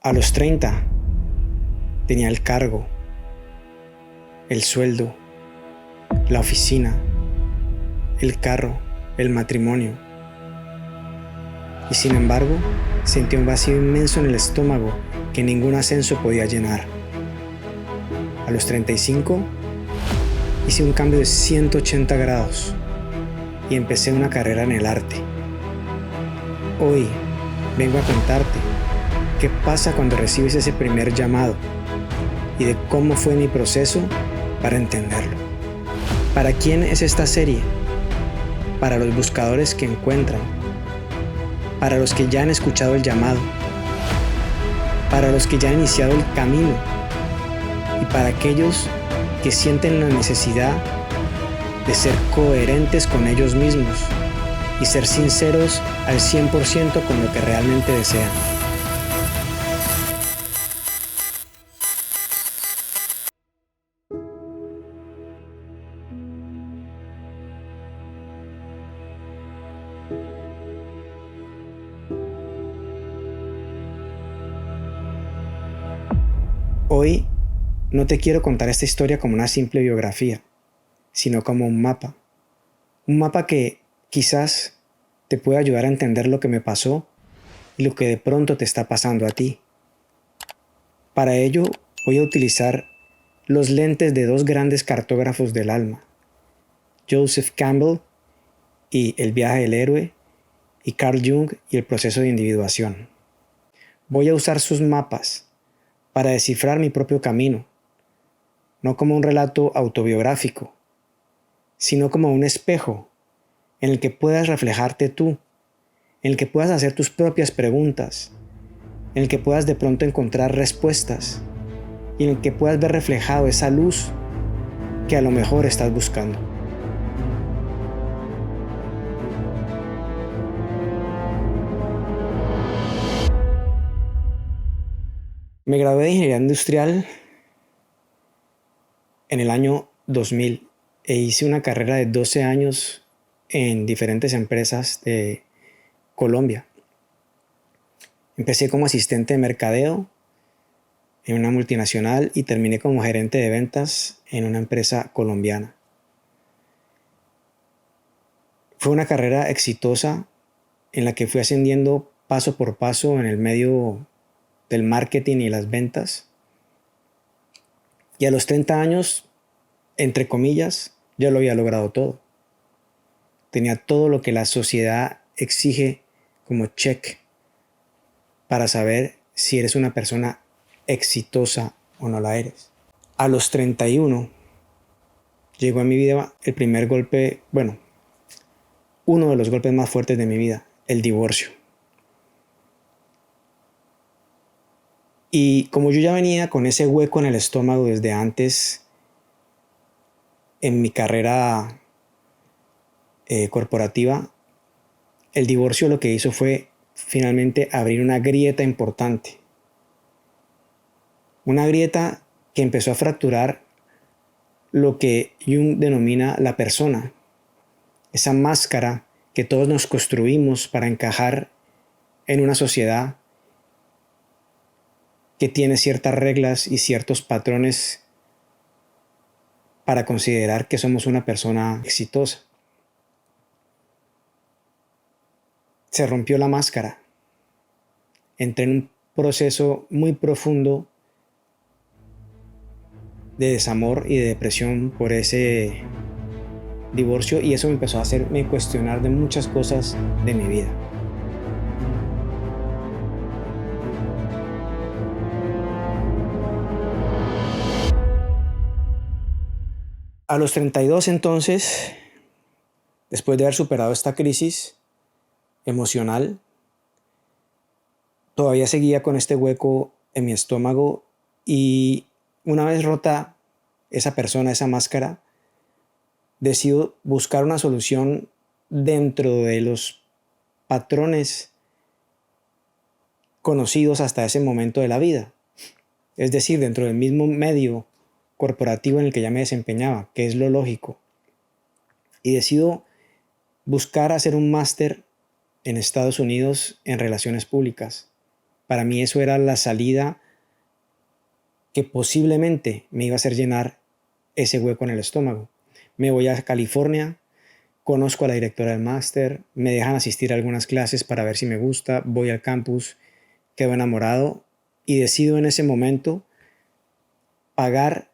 A los 30 tenía el cargo, el sueldo, la oficina, el carro, el matrimonio. Y sin embargo, sentí un vacío inmenso en el estómago que ningún ascenso podía llenar. A los 35 hice un cambio de 180 grados y empecé una carrera en el arte. Hoy vengo a contarte qué pasa cuando recibes ese primer llamado y de cómo fue mi proceso para entenderlo. ¿Para quién es esta serie? Para los buscadores que encuentran, para los que ya han escuchado el llamado, para los que ya han iniciado el camino y para aquellos que sienten la necesidad de ser coherentes con ellos mismos y ser sinceros al 100% con lo que realmente desean. Hoy no te quiero contar esta historia como una simple biografía, sino como un mapa. Un mapa que quizás te pueda ayudar a entender lo que me pasó y lo que de pronto te está pasando a ti. Para ello voy a utilizar los lentes de dos grandes cartógrafos del alma, Joseph Campbell y El viaje del héroe, y Carl Jung y el proceso de individuación. Voy a usar sus mapas para descifrar mi propio camino, no como un relato autobiográfico, sino como un espejo en el que puedas reflejarte tú, en el que puedas hacer tus propias preguntas, en el que puedas de pronto encontrar respuestas y en el que puedas ver reflejado esa luz que a lo mejor estás buscando. Me gradué de Ingeniería Industrial en el año 2000 e hice una carrera de 12 años en diferentes empresas de Colombia. Empecé como asistente de mercadeo en una multinacional y terminé como gerente de ventas en una empresa colombiana. Fue una carrera exitosa en la que fui ascendiendo paso por paso en el medio del marketing y las ventas. Y a los 30 años, entre comillas, ya lo había logrado todo. Tenía todo lo que la sociedad exige como check para saber si eres una persona exitosa o no la eres. A los 31 llegó a mi vida el primer golpe, uno de los golpes más fuertes de mi vida, el divorcio. Y como yo ya venía con ese hueco en el estómago desde antes en mi carrera corporativa, el divorcio lo que hizo fue finalmente abrir una grieta importante. Una grieta que empezó a fracturar lo que Jung denomina la persona. Esa máscara que todos nos construimos para encajar en una sociedad que tiene ciertas reglas y ciertos patrones para considerar que somos una persona exitosa. Se rompió la máscara. Entré en un proceso muy profundo de desamor y de depresión por ese divorcio, y eso me empezó a hacerme cuestionar de muchas cosas de mi vida. A los 32 entonces, después de haber superado esta crisis emocional, todavía seguía con este hueco en mi estómago, y una vez rota esa persona, esa máscara, decido buscar una solución dentro de los patrones conocidos hasta ese momento de la vida. Es decir, dentro del mismo medio corporativo en el que ya me desempeñaba, que es lo lógico. Y decido buscar hacer un máster en Estados Unidos en relaciones públicas. Para mí eso era la salida que posiblemente me iba a hacer llenar ese hueco en el estómago. Me voy a California, conozco a la directora del máster, me dejan asistir a algunas clases para ver si me gusta, voy al campus, quedo enamorado y decido en ese momento pagar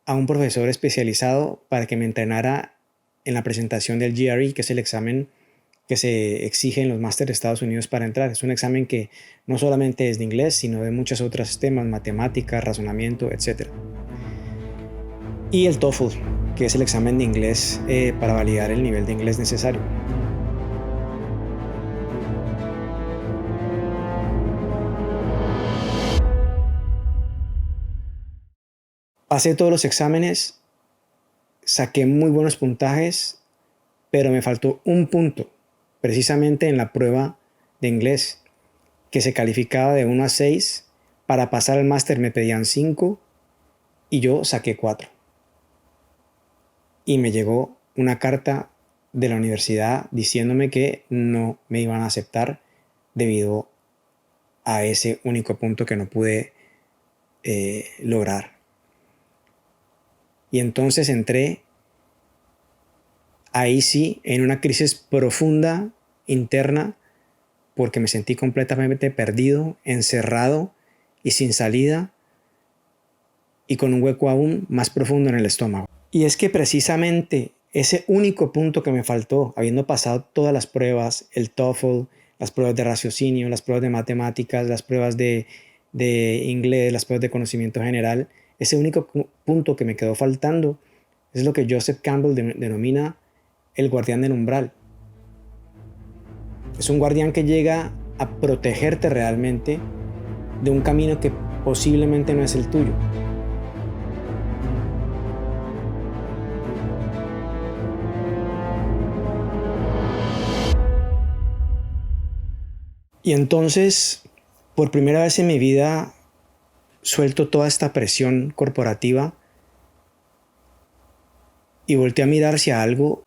a un profesor especializado para que me entrenara en la presentación del GRE, que es el examen que se exige en los másteres de Estados Unidos para entrar. Es un examen que no solamente es de inglés, sino de muchos otros temas, matemáticas, razonamiento, etc. Y el TOEFL, que es el examen de inglés para validar el nivel de inglés necesario. Pasé todos los exámenes, saqué muy buenos puntajes, pero me faltó un punto, precisamente en la prueba de inglés, que se calificaba de 1 a 6. Para pasar al máster me pedían 5 y yo saqué 4. Y me llegó una carta de la universidad diciéndome que no me iban a aceptar debido a ese único punto que no pude lograr. Y entonces entré ahí sí en una crisis profunda interna porque me sentí completamente perdido, encerrado y sin salida y con un hueco aún más profundo en el estómago. Y es que precisamente ese único punto que me faltó, habiendo pasado todas las pruebas, el TOEFL, las pruebas de raciocinio, las pruebas de matemáticas, las pruebas de inglés, las pruebas de conocimiento general, ese único punto que me quedó faltando es lo que Joseph Campbell denomina el guardián del umbral. Es un guardián que llega a protegerte realmente de un camino que posiblemente no es el tuyo. Y entonces, por primera vez en mi vida, suelto toda esta presión corporativa y volteé a mirar hacia algo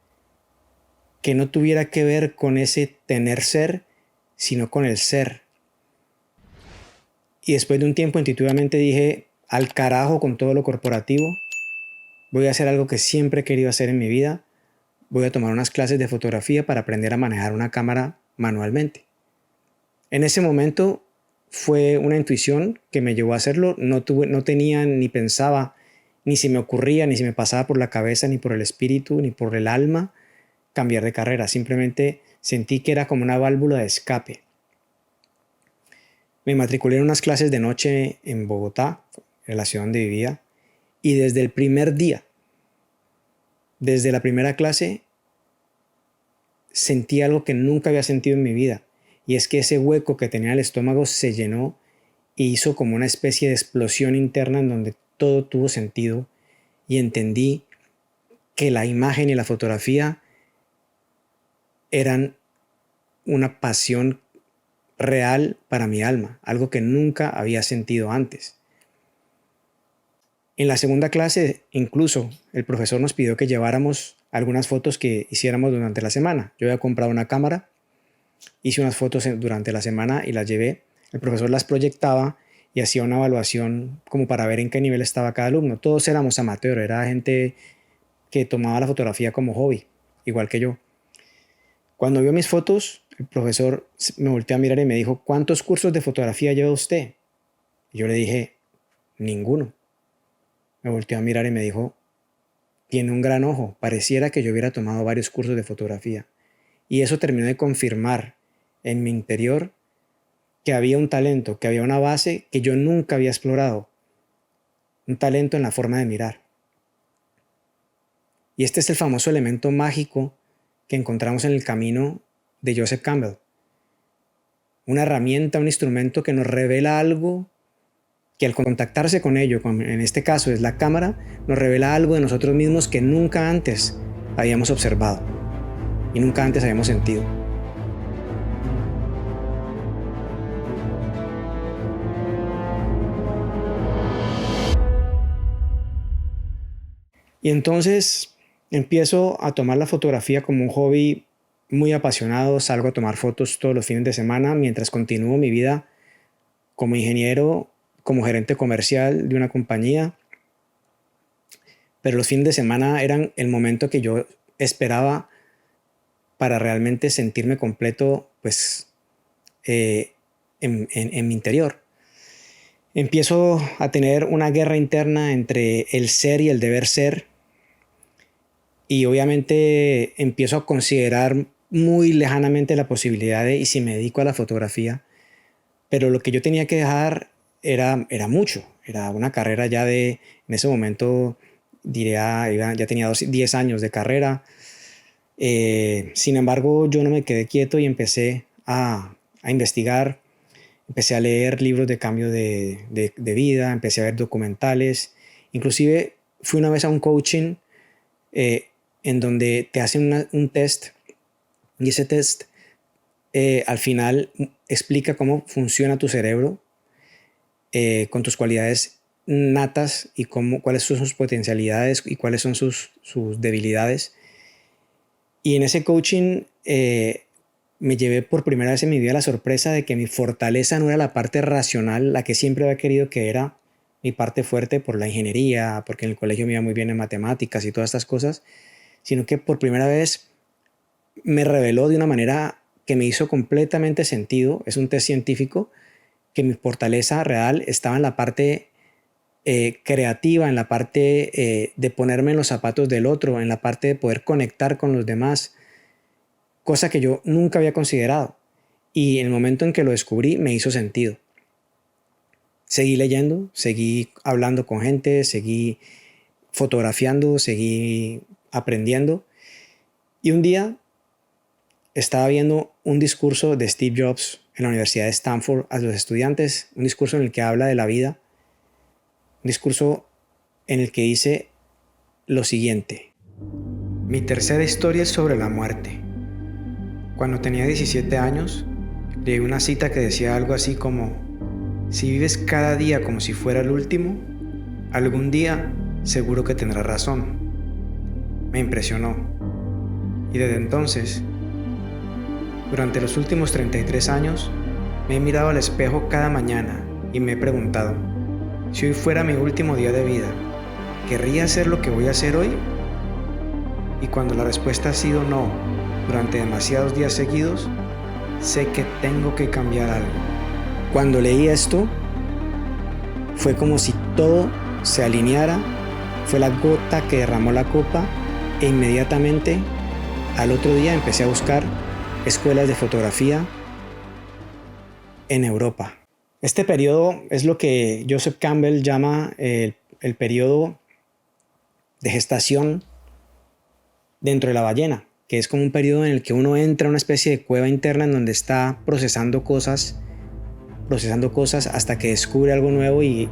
que no tuviera que ver con ese tener ser, sino con el ser. Y después de un tiempo intuitivamente dije, al carajo con todo lo corporativo, voy a hacer algo que siempre he querido hacer en mi vida, voy a tomar unas clases de fotografía para aprender a manejar una cámara manualmente. En ese momento fue una intuición que me llevó a hacerlo, no tenía ni pensaba, ni se me ocurría, ni se me pasaba por la cabeza, ni por el espíritu, ni por el alma cambiar de carrera. Simplemente sentí que era como una válvula de escape. Me matriculé en unas clases de noche en Bogotá, en la ciudad donde vivía, y desde el primer día, desde la primera clase, sentí algo que nunca había sentido en mi vida, y es que ese hueco que tenía en el estómago se llenó e hizo como una especie de explosión interna en donde todo tuvo sentido y entendí que la imagen y la fotografía eran una pasión real para mi alma, algo que nunca había sentido antes. En la segunda clase, incluso, el profesor nos pidió que lleváramos algunas fotos que hiciéramos durante la semana. Yo había comprado una cámara, hice unas fotos durante la semana y las llevé. El profesor las proyectaba y hacía una evaluación como para ver en qué nivel estaba cada alumno. Todos éramos amateur, era gente que tomaba la fotografía como hobby, igual que yo. Cuando vio mis fotos, el profesor me volteó a mirar y me dijo, ¿cuántos cursos de fotografía lleva usted? Y yo le dije, ninguno. Me volteó a mirar y me dijo, tiene un gran ojo, pareciera que yo hubiera tomado varios cursos de fotografía. Y eso terminó de confirmar en mi interior que había un talento, que había una base que yo nunca había explorado. Un talento en la forma de mirar. Y este es el famoso elemento mágico que encontramos en el camino de Joseph Campbell. Una herramienta, un instrumento que nos revela algo que al contactarse con ello, en este caso es la cámara, nos revela algo de nosotros mismos que nunca antes habíamos observado y nunca antes habíamos sentido. Y entonces empiezo a tomar la fotografía como un hobby muy apasionado, salgo a tomar fotos todos los fines de semana mientras continúo mi vida como ingeniero, como gerente comercial de una compañía, pero los fines de semana eran el momento que yo esperaba para realmente sentirme completo, pues, en mi interior. Empiezo a tener una guerra interna entre el ser y el deber ser, y obviamente empiezo a considerar muy lejanamente la posibilidad de, y si me dedico a la fotografía, pero lo que yo tenía que dejar era mucho, era una carrera ya en ese momento, diría, ya tenía 10 años de carrera. Sin embargo, yo no me quedé quieto y empecé a investigar, empecé a leer libros de cambio de vida, empecé a ver documentales, inclusive fui una vez a un coaching en donde te hacen un test, y ese test al final explica cómo funciona tu cerebro con tus cualidades natas y cuáles son sus potencialidades y cuáles son sus debilidades. Y en ese coaching me llevé por primera vez en mi vida la sorpresa de que mi fortaleza no era la parte racional, la que siempre había querido que era mi parte fuerte por la ingeniería, porque en el colegio me iba muy bien en matemáticas y todas estas cosas, sino que por primera vez me reveló de una manera que me hizo completamente sentido. Es un test científico, que mi fortaleza real estaba en la parte creativa, en la parte de ponerme en los zapatos del otro, en la parte de poder conectar con los demás, cosa que yo nunca había considerado. Y en el momento en que lo descubrí, me hizo sentido. Seguí leyendo, seguí hablando con gente, seguí fotografiando, seguí aprendiendo. Y un día estaba viendo un discurso de Steve Jobs en la Universidad de Stanford a los estudiantes, un discurso en el que habla de la vida, un discurso en el que dice lo siguiente: mi tercera historia es sobre la muerte. Cuando tenía 17 años, leí una cita que decía algo así como: si vives cada día como si fuera el último, algún día seguro que tendrás razón. Me impresionó. Y desde entonces, durante los últimos 33 años, me he mirado al espejo cada mañana y me he preguntado: si hoy fuera mi último día de vida, ¿querría hacer lo que voy a hacer hoy? Y cuando la respuesta ha sido no durante demasiados días seguidos, sé que tengo que cambiar algo. Cuando leí esto, fue como si todo se alineara, fue la gota que derramó la copa, e inmediatamente al otro día empecé a buscar escuelas de fotografía en Europa. Este periodo es lo que Joseph Campbell llama el periodo de gestación dentro de la ballena, que es como un periodo en el que uno entra a una especie de cueva interna en donde está procesando cosas hasta que descubre algo nuevo y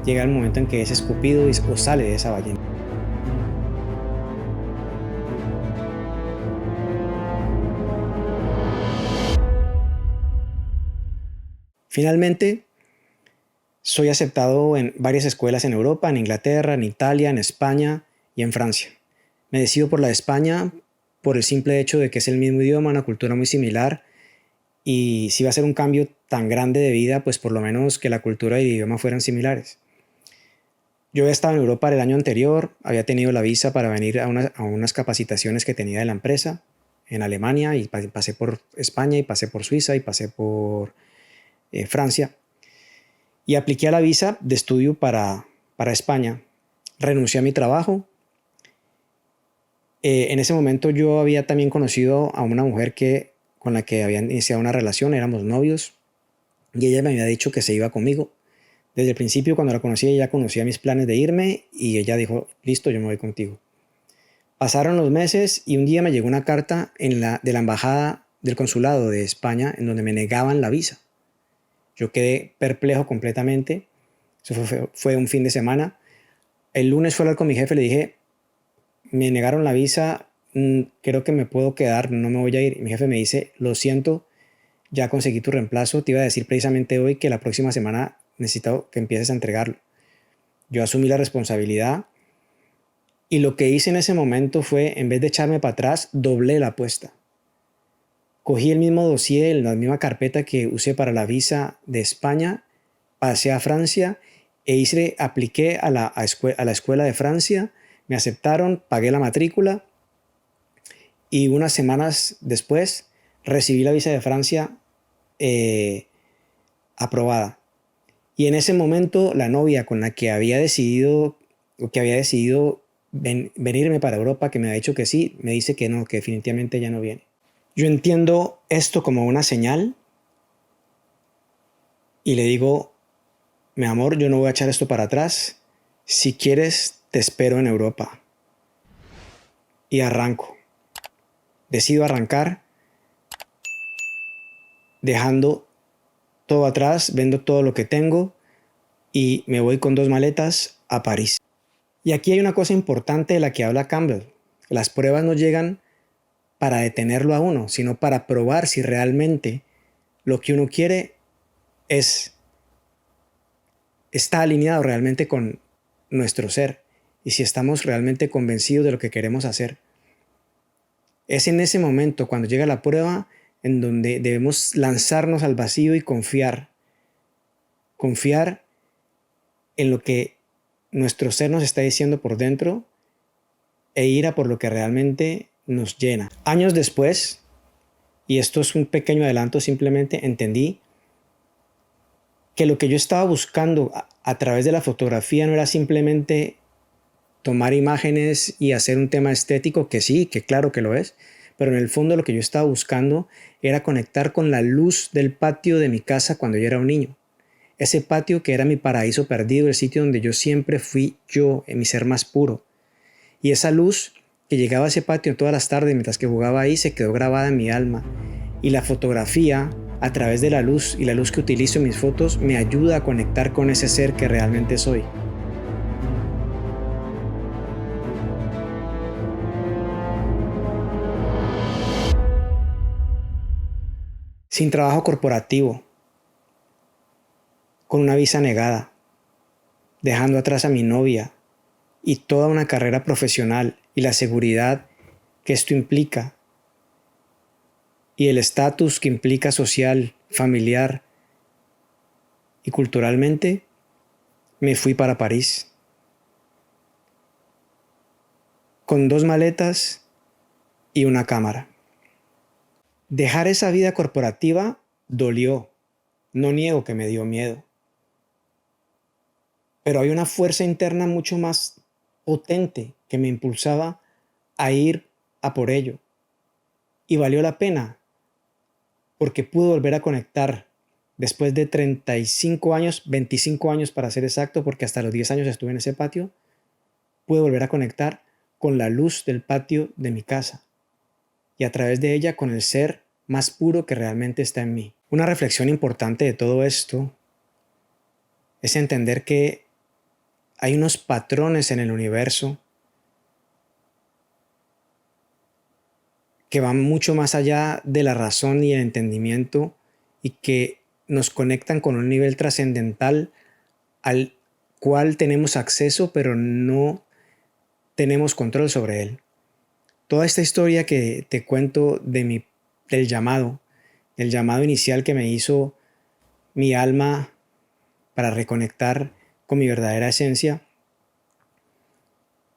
llega el momento en que es escupido o sale de esa ballena. Finalmente, soy aceptado en varias escuelas en Europa, en Inglaterra, en Italia, en España y en Francia. Me decido por la de España por el simple hecho de que es el mismo idioma, una cultura muy similar, y si va a ser un cambio tan grande de vida, pues por lo menos que la cultura y el idioma fueran similares. Yo había estado en Europa el año anterior, había tenido la visa para venir a unas capacitaciones que tenía de la empresa en Alemania, y pasé por España, y pasé por Suiza, y pasé por Francia, y apliqué a la visa de estudio para España. Renuncié a mi trabajo. En ese momento yo había también conocido a una mujer con la que había iniciado una relación, éramos novios, y ella me había dicho que se iba conmigo. Desde el principio, cuando la conocí, ella conocía mis planes de irme, y ella dijo: listo, yo me voy contigo. Pasaron los meses y un día me llegó una carta de la embajada del consulado de España en donde me negaban la visa. Yo quedé perplejo completamente. Eso fue un fin de semana. El lunes fui a hablar con mi jefe, le dije: me negaron la visa, creo que me puedo quedar, no me voy a ir. Y mi jefe me dice: lo siento, ya conseguí tu reemplazo, te iba a decir precisamente hoy que la próxima semana necesito que empieces a entregarlo. Yo asumí la responsabilidad, y lo que hice en ese momento fue, en vez de echarme para atrás, doblé la apuesta. Cogí el mismo dossier, la misma carpeta que usé para la visa de España, pasé a Francia apliqué a la escuela de Francia, me aceptaron, pagué la matrícula y unas semanas después recibí la visa de Francia aprobada. Y en ese momento la novia con la que había decidido venirme para Europa, que me ha dicho que sí, me dice que no, que definitivamente ya no viene. Yo entiendo esto como una señal y le digo, mi amor, yo no voy a echar esto para atrás. Si quieres, te espero en Europa. Y arranco. Decido arrancar, dejando todo atrás, vendo todo lo que tengo y me voy con 2 maletas a París. Y aquí hay una cosa importante de la que habla Campbell. Las pruebas no llegan para detenerlo a uno, sino para probar si realmente lo que uno quiere está alineado realmente con nuestro ser y si estamos realmente convencidos de lo que queremos hacer. Es en ese momento, cuando llega la prueba, en donde debemos lanzarnos al vacío y confiar en lo que nuestro ser nos está diciendo por dentro e ir a por lo que realmente nos llena. Años después, y esto es un pequeño adelanto, simplemente entendí que lo que yo estaba buscando a través de la fotografía no era simplemente tomar imágenes y hacer un tema estético, que sí, que claro que lo es, pero en el fondo lo que yo estaba buscando era conectar con la luz del patio de mi casa cuando yo era un niño. Ese patio que era mi paraíso perdido, el sitio donde yo siempre fui yo, en mi ser más puro. Y esa luz que llegaba a ese patio todas las tardes mientras que jugaba ahí se quedó grabada en mi alma. Y la fotografía, a través de la luz y la luz que utilizo en mis fotos, me ayuda a conectar con ese ser que realmente soy. Sin trabajo corporativo, con una visa negada, dejando atrás a mi novia y toda una carrera profesional y la seguridad que esto implica y el estatus que implica social, familiar y culturalmente, me fui para París. Con 2 maletas y una cámara. Dejar esa vida corporativa dolió. No niego que me dio miedo. Pero hay una fuerza interna mucho más potente que me impulsaba a ir a por ello. Y valió la pena, porque pude volver a conectar después de 35 años, 25 años para ser exacto, porque hasta los 10 años estuve en ese patio, pude volver a conectar con la luz del patio de mi casa y a través de ella con el ser más puro que realmente está en mí. Una reflexión importante de todo esto es entender que hay unos patrones en el universo que van mucho más allá de la razón y el entendimiento y que nos conectan con un nivel trascendental al cual tenemos acceso pero no tenemos control sobre él. Toda esta historia que te cuento del llamado inicial que me hizo mi alma para reconectar con mi verdadera esencia,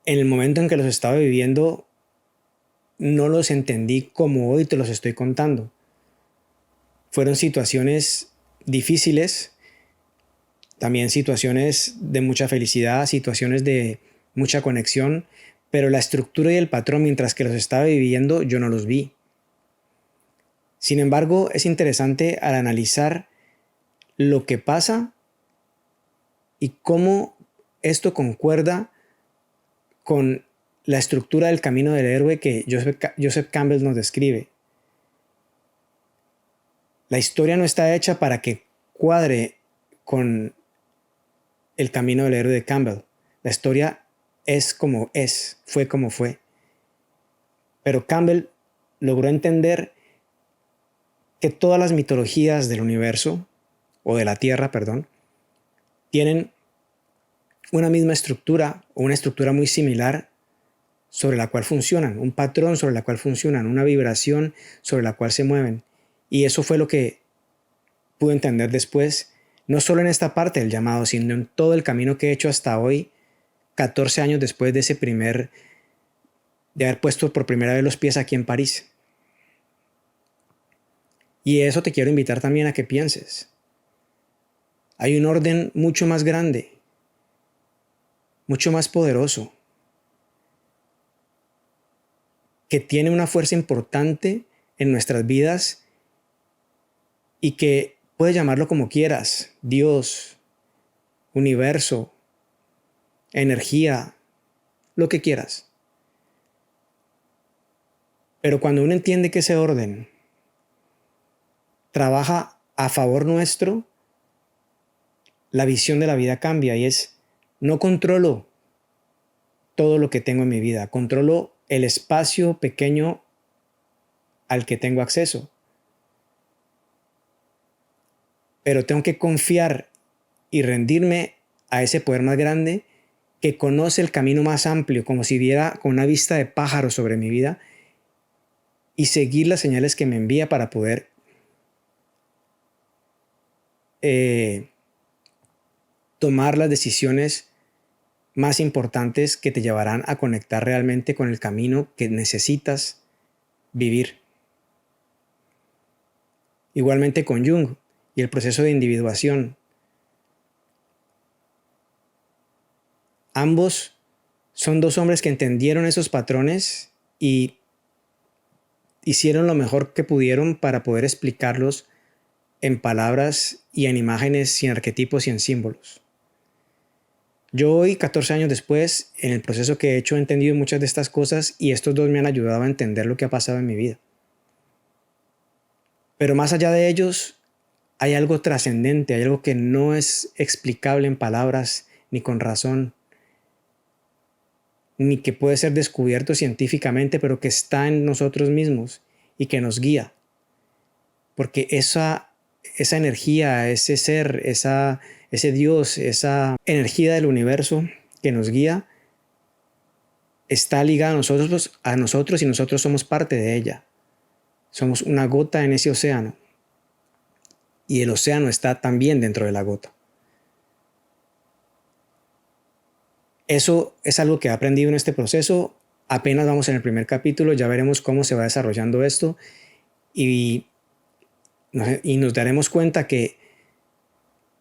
en el momento en que los estaba viviendo, no los entendí como hoy te los estoy contando. Fueron situaciones difíciles, también situaciones de mucha felicidad, situaciones de mucha conexión, pero la estructura y el patrón mientras que los estaba viviendo yo no los vi. Sin embargo, es interesante al analizar lo que pasa y cómo esto concuerda con la estructura del camino del héroe que Joseph Campbell nos describe. La historia no está hecha para que cuadre con el camino del héroe de Campbell. La historia es como es, fue como fue. Pero Campbell logró entender que todas las mitologías del universo, o de la Tierra, perdón, tienen una misma estructura o una estructura muy similar sobre la cual funcionan, un patrón sobre la cual funcionan, una vibración sobre la cual se mueven. Y eso fue lo que pude entender después, no solo en esta parte del llamado, sino en todo el camino que he hecho hasta hoy, 14 años después de de haber puesto por primera vez los pies aquí en París. Y eso te quiero invitar también a que pienses. Hay un orden mucho más grande, mucho más poderoso, que tiene una fuerza importante en nuestras vidas y que puedes llamarlo como quieras: Dios, universo, energía, lo que quieras. Pero cuando uno entiende que ese orden trabaja a favor nuestro, la visión de la vida cambia y es: no controlo todo lo que tengo en mi vida, controlo el espacio pequeño al que tengo acceso. Pero tengo que confiar y rendirme a ese poder más grande que conoce el camino más amplio, como si viera con una vista de pájaro sobre mi vida, y seguir las señales que me envía para poder tomar las decisiones más importantes que te llevarán a conectar realmente con el camino que necesitas vivir. Igualmente con Jung y el proceso de individuación. Ambos son dos hombres que entendieron esos patrones y hicieron lo mejor que pudieron para poder explicarlos en palabras y en imágenes y en arquetipos y en símbolos. Yo hoy, 14 años después, en el proceso que he hecho, he entendido muchas de estas cosas y estos dos me han ayudado a entender lo que ha pasado en mi vida. Pero más allá de ellos, hay algo trascendente, hay algo que no es explicable en palabras ni con razón, ni que puede ser descubierto científicamente, pero que está en nosotros mismos y que nos guía. Porque esa energía, ese ser, ese Dios, esa energía del universo que nos guía, está ligada a nosotros y nosotros somos parte de ella. Somos una gota en ese océano. Y el océano está también dentro de la gota. Eso es algo que he aprendido en este proceso. Apenas vamos en el primer capítulo, ya veremos cómo se va desarrollando esto y nos daremos cuenta que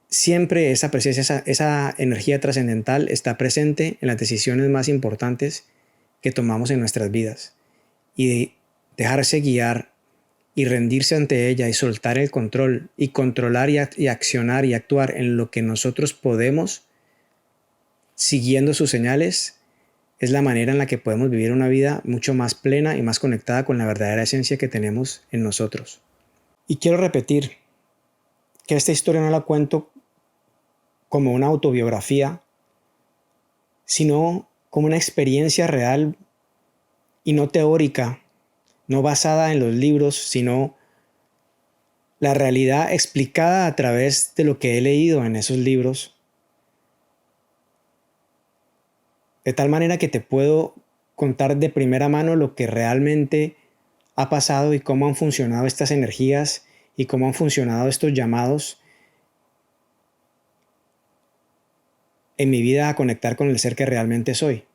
siempre esa presencia, esa energía trascendental está presente en las decisiones más importantes que tomamos en nuestras vidas. Y dejarse guiar y rendirse ante ella y soltar el control y controlar y accionar y actuar en lo que nosotros podemos, siguiendo sus señales, es la manera en la que podemos vivir una vida mucho más plena y más conectada con la verdadera esencia que tenemos en nosotros. Y quiero repetir que esta historia no la cuento como una autobiografía, sino como una experiencia real y no teórica, no basada en los libros, sino la realidad explicada a través de lo que he leído en esos libros. De tal manera que te puedo contar de primera mano lo que realmente ha pasado y cómo han funcionado estas energías y cómo han funcionado estos llamados en mi vida a conectar con el ser que realmente soy.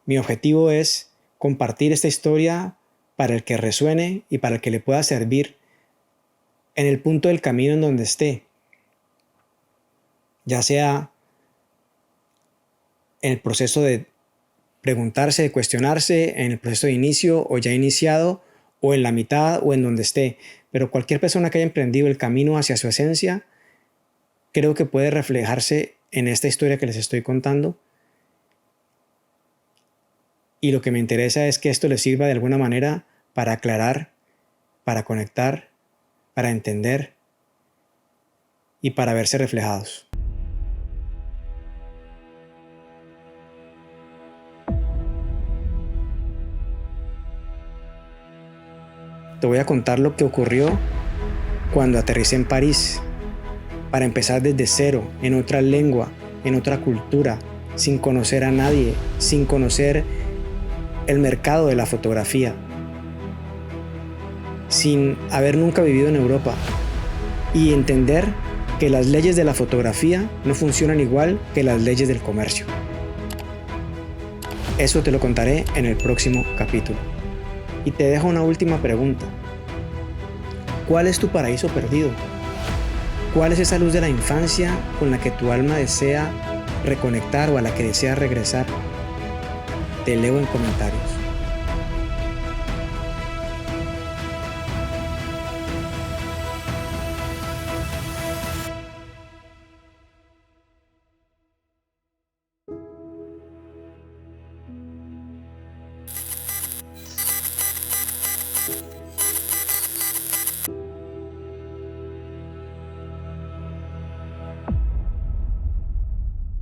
Mi objetivo es compartir esta historia para el que resuene y para el que le pueda servir en el punto del camino en donde esté, ya sea en el proceso de preguntarse, de cuestionarse, en el proceso de inicio o ya iniciado, o en la mitad o en donde esté. Pero cualquier persona que haya emprendido el camino hacia su esencia, creo que puede reflejarse en esta historia que les estoy contando. Y lo que me interesa es que esto les sirva de alguna manera para aclarar, para conectar, para entender y para verse reflejados. Te voy a contar lo que ocurrió cuando aterricé en París, para empezar desde cero, en otra lengua, en otra cultura, sin conocer a nadie, sin conocer el mercado de la fotografía. sin haber nunca vivido en Europa y entender que las leyes de la fotografía no funcionan igual que las leyes del comercio. Eso te lo contaré en el próximo capítulo. Y te dejo una última pregunta. ¿Cuál es tu paraíso perdido? ¿Cuál es esa luz de la infancia con la que tu alma desea reconectar o a la que desea regresar? Te leo en comentarios.